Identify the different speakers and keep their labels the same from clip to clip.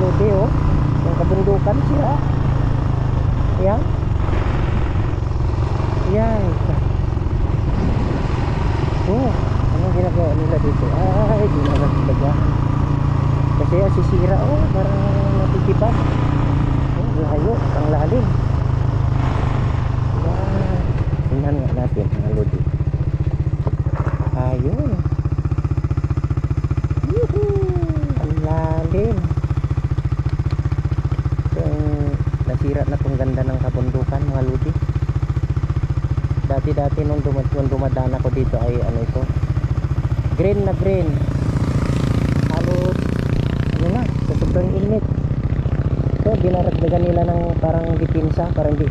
Speaker 1: lodi, oh. Yung kabundukan sira. Yan. Yan. Oh, anong ginagawa nila dito? Ay, di na talaga. Kasi sisira, oh, parang natitipan. Oh, layo, ang lalim. Yan. Tingnan nga natin mga lodi. Ayun. Ang lalim. So, nasira na tong ganda ng kabundukan mga lodi. Dati nung dumadaan ako dito ay ano ito, green na green. Halos ano na, sa sobrang init. So dinaragdagan nila ng parang depensa para hindi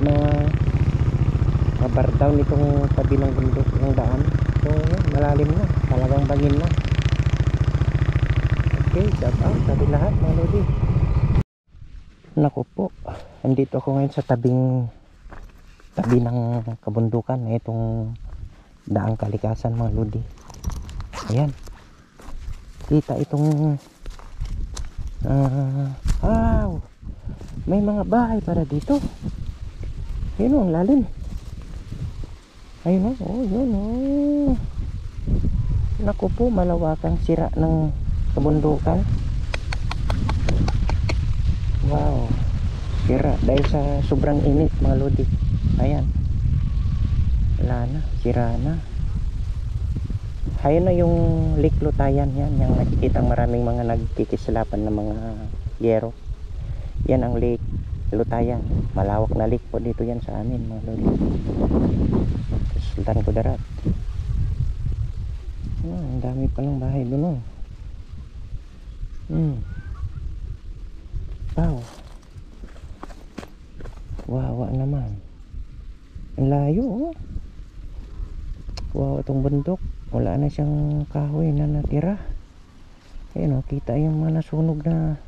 Speaker 1: bar down itong tabi ng bundok ng daan. So malalim na, talagang bangin na. Okay, shout out sabi lahat mga lodi. Naku po, andito ako ngayon sa tabi ng kabundukan na itong daang kalikasan mga lodi. Ayan, kita itong wow, may mga bahay para dito. Yun o, ang lalim. Ayun o, oh, yun o. Naku po, malawakang sira ng kabundukan. Wow, sira dahil sa sobrang init mga lodi. Ayan, wala na, sira na. Ayun na yung Lake Lutayan. Yan, yung nakikita maraming mga nagkikislapan ng mga yero. Yan ang Lake Lutayan. Malawak na lake po dito yan sa amin mga lodi. Sultan Kudarat. Ang dami palang bahay doon, oh. Wow, wawa naman. Ang layo, oh. Wow, itong bundok wala na siyang kahoy na natira. Ayun, oh, kita yung mga nasunog na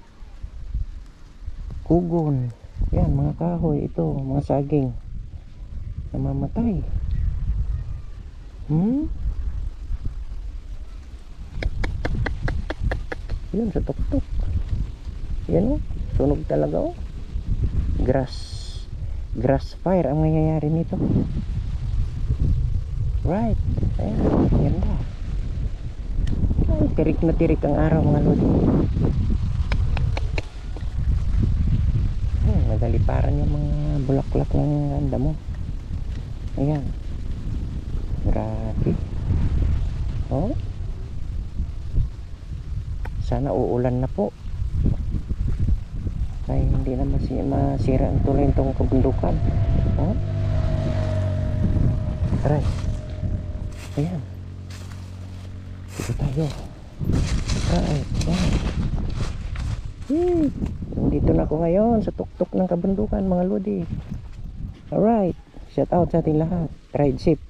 Speaker 1: kugon. Yan, mga kahoy ito, mga saging namamatay. Yun sa tuktok. Yan, oh, sunog talaga, oh. Grass fire ang nangyayari nito. Right. Ayan, ganda. Ay, tirik na tirik ang araw mga lodi. Nagaliparan yung mga bulaklak ng ganda mo. Ayan, grabe. Oh, sana uulan na po ay hindi na masira ang tuloy itong kabundukan. Oh, tara. Ayan, dito tayo. Right, ayan. Nandito na ako ngayon sa tuktok ng kabundukan mga lodi. Alright, shout out sa ating lahat. Ride safe.